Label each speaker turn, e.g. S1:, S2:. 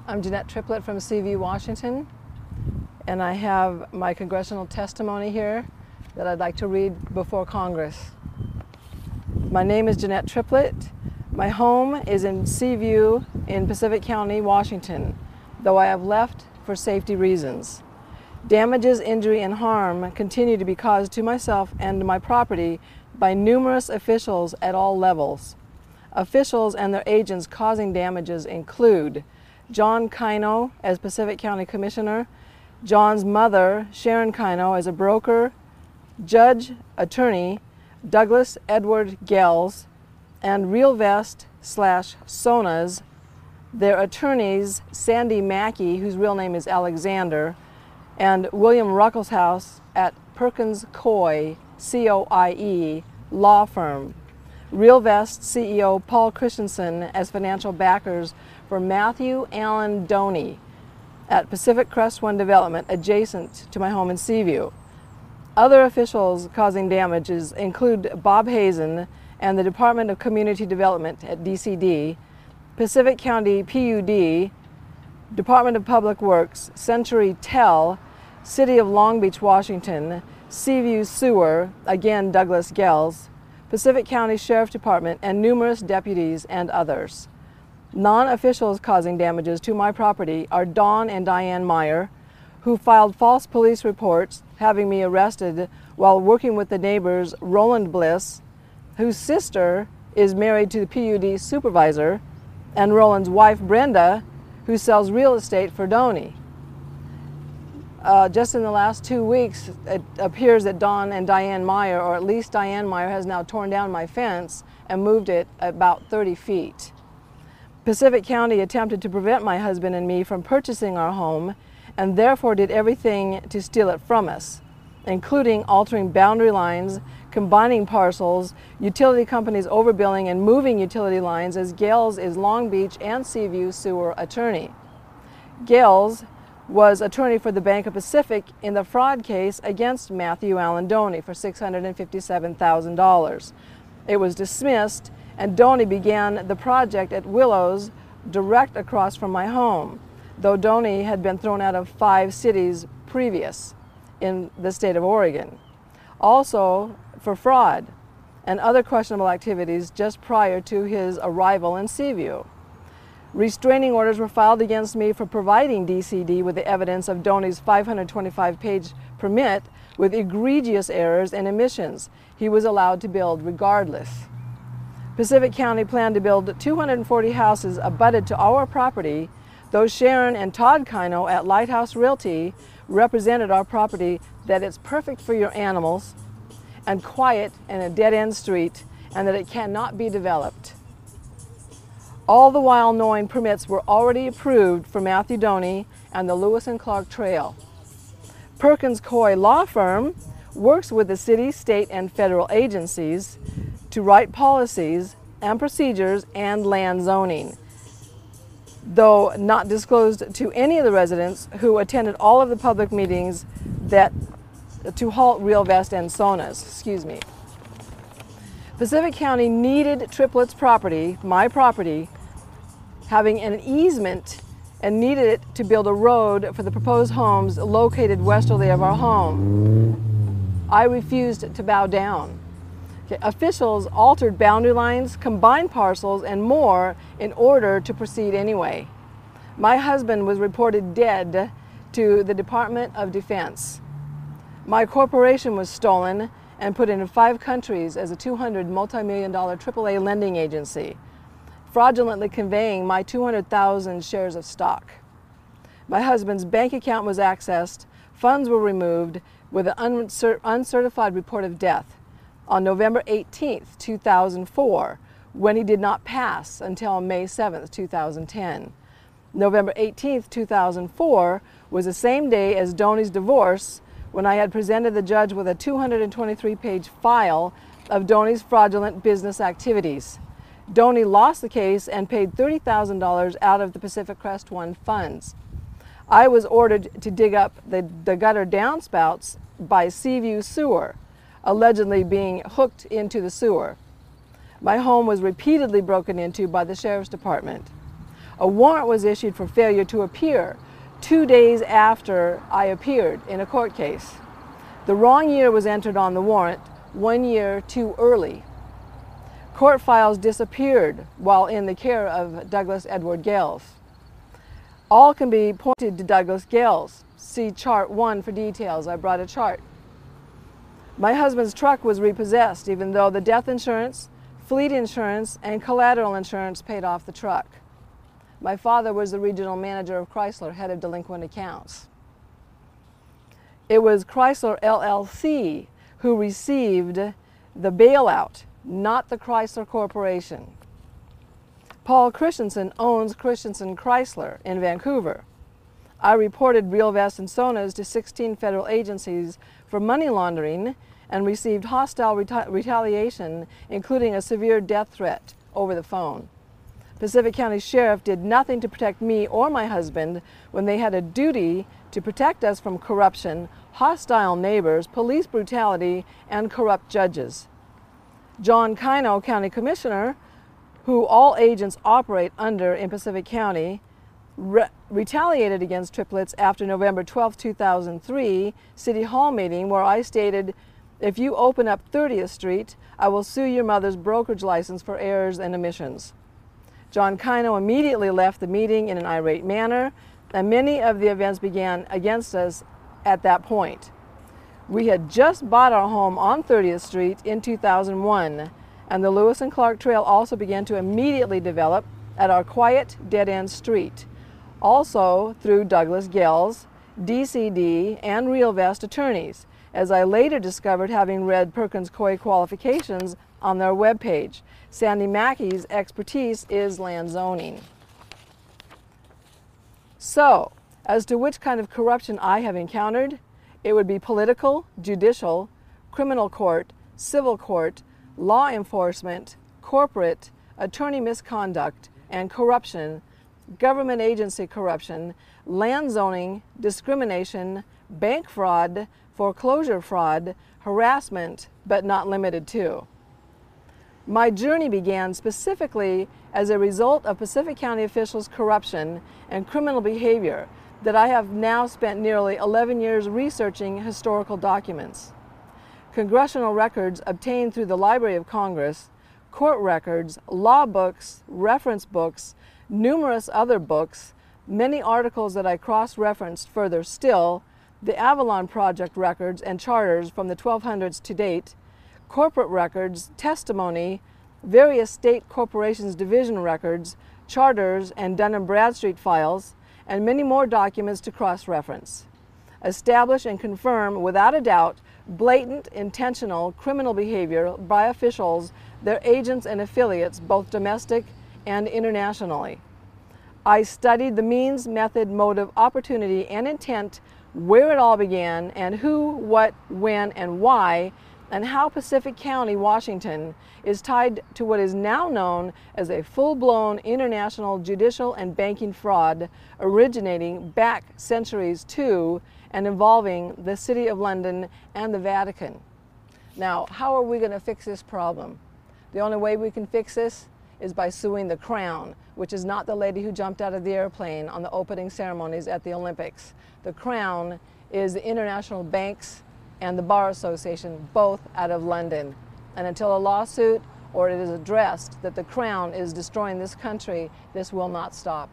S1: I'm Jeanette Triplett from Seaview, Washington, and I have my congressional testimony here that I'd like to read before Congress. My name is Jeanette Triplett. My home is in Seaview in Pacific County, Washington, though I have left for safety reasons. Damages, injury, and harm continue to be caused to myself and my property by numerous officials at all levels. Officials and their agents causing damages include John Kino as Pacific County Commissioner, John's mother, Sharon Kino, as a broker, Judge Attorney Douglas Edward Gels, and RealVest/Sonas, their attorneys Sandy Mackey, whose real name is Alexander, and William Ruckelshaus at Perkins Coie, C-O-I-E, law firm. RealVest CEO Paul Christensen as financial backers for Matthew Allen Doney at Pacific Crest One Development adjacent to my home in Seaview. Other officials causing damages include Bob Hazen and the Department of Community Development at DCD, Pacific County PUD, Department of Public Works, Century Tel, City of Long Beach, Washington, Seaview Sewer, again Douglas Gels, Pacific County Sheriff Department, and numerous deputies and others. Non-officials causing damages to my property are Don and Diane Meyer, who filed false police reports having me arrested while working with the neighbors Roland Bliss, whose sister is married to the PUD supervisor, and Roland's wife Brenda, who sells real estate for Doney. Just in the last 2 weeks, it appears that Don and Diane Meyer, or at least Diane Meyer, has now torn down my fence and moved it about 30 feet. Pacific County attempted to prevent my husband and me from purchasing our home and therefore did everything to steal it from us, including altering boundary lines, combining parcels, utility companies overbilling and moving utility lines, as Gels is Long Beach and Seaview sewer attorney. Gels was attorney for the Bank of Pacific in the fraud case against Matthew Allen Doney for $657,000. It was dismissed, and Doney began the project at Willows, direct across from my home, though Doney had been thrown out of 5 cities previous in the state of Oregon. Also for fraud and other questionable activities just prior to his arrival in Seaview. Restraining orders were filed against me for providing DCD with the evidence of Doney's 525-page permit with egregious errors and omissions. He was allowed to build regardless. Pacific County planned to build 240 houses abutted to our property, though Sharon and Todd Kino at Lighthouse Realty represented our property that it's perfect for your animals and quiet in a dead-end street and that it cannot be developed. All the while knowing permits were already approved for Matthew Doney and the Lewis and Clark Trail. Perkins Coie law firm works with the city, state, and federal agencies to write policies and procedures and land zoning, though not disclosed to any of the residents who attended all of the public meetings that to halt RealVest and Sonas. Pacific County needed Triplett's property, my property, having an easement, and needed it to build a road for the proposed homes located westerly of our home. I refused to bow down. Officials altered boundary lines, combined parcels, and more in order to proceed anyway. My husband was reported dead to the Department of Defense. My corporation was stolen and put into 5 countries as a $200 multi-million-dollar AAA lending agency, fraudulently conveying my 200,000 shares of stock. My husband's bank account was accessed, funds were removed with an uncertified report of death on November 18, 2004, when he did not pass until May 7, 2010. November 18, 2004 was the same day as Doney's divorce, when I had presented the judge with a 223-page file of Doney's fraudulent business activities. Doney lost the case and paid $30,000 out of the Pacific Crest One funds. I was ordered to dig up the gutter downspouts by Seaview Sewer, allegedly being hooked into the sewer. My home was repeatedly broken into by the Sheriff's Department. A warrant was issued for failure to appear 2 days after I appeared in a court case. The wrong year was entered on the warrant, 1 year too early. Court files disappeared while in the care of Douglas Edward Gales. All can be pointed to Douglas Gales. See chart 1 for details. I brought a chart. My husband's truck was repossessed, even though the death insurance, fleet insurance, and collateral insurance paid off the truck. My father was the regional manager of Chrysler, head of delinquent accounts. It was Chrysler LLC who received the bailout, not the Chrysler Corporation. Paul Christensen owns Christensen Chrysler in Vancouver. I reported real vests and sonas to 16 federal agencies for money laundering and received hostile retaliation, including a severe death threat over the phone. Pacific County Sheriff did nothing to protect me or my husband when they had a duty to protect us from corruption, hostile neighbors, police brutality, and corrupt judges. John Kino, County Commissioner, who all agents operate under in Pacific County, retaliated against Triplets after November 12, 2003 City Hall meeting, where I stated, "If you open up 30th Street, I will sue your mother's brokerage license for errors and omissions." John Kino immediately left the meeting in an irate manner, and many of the events began against us at that point. We had just bought our home on 30th Street in 2001, and the Lewis and Clark Trail also began to immediately develop at our quiet, dead-end street, also through Douglas Gales, DCD, and Real Vest attorneys, as I later discovered having read Perkins Coie qualifications on their webpage. Sandy Mackey's expertise is land zoning. So, as to which kind of corruption I have encountered, it would be political, judicial, criminal court, civil court, law enforcement, corporate, attorney misconduct, and corruption, government agency corruption, land zoning, discrimination, bank fraud, foreclosure fraud, harassment, but not limited to. My journey began specifically as a result of Pacific County officials' corruption and criminal behavior that I have now spent nearly 11 years researching historical documents. Congressional records obtained through the Library of Congress, court records, law books, reference books, numerous other books, many articles that I cross-referenced further still, the Avalon Project records and charters from the 1200s to date, corporate records, testimony, various state corporations division records, charters, and Dun & Bradstreet files, and many more documents to cross-reference. Establish and confirm without a doubt blatant, intentional criminal behavior by officials, their agents and affiliates, both domestic and internationally. I studied the means, method, motive, opportunity, and intent, where it all began, and who, what, when, and why, and how Pacific County, Washington is tied to what is now known as a full-blown international judicial and banking fraud originating back centuries to and involving the City of London and the Vatican. Now, how are we going to fix this problem? The only way we can fix this is by suing the Crown, which is not the lady who jumped out of the airplane on the opening ceremonies at the Olympics. The Crown is the international banks and the Bar Association, both out of London. And until a lawsuit or it is addressed that the Crown is destroying this country, this will not stop.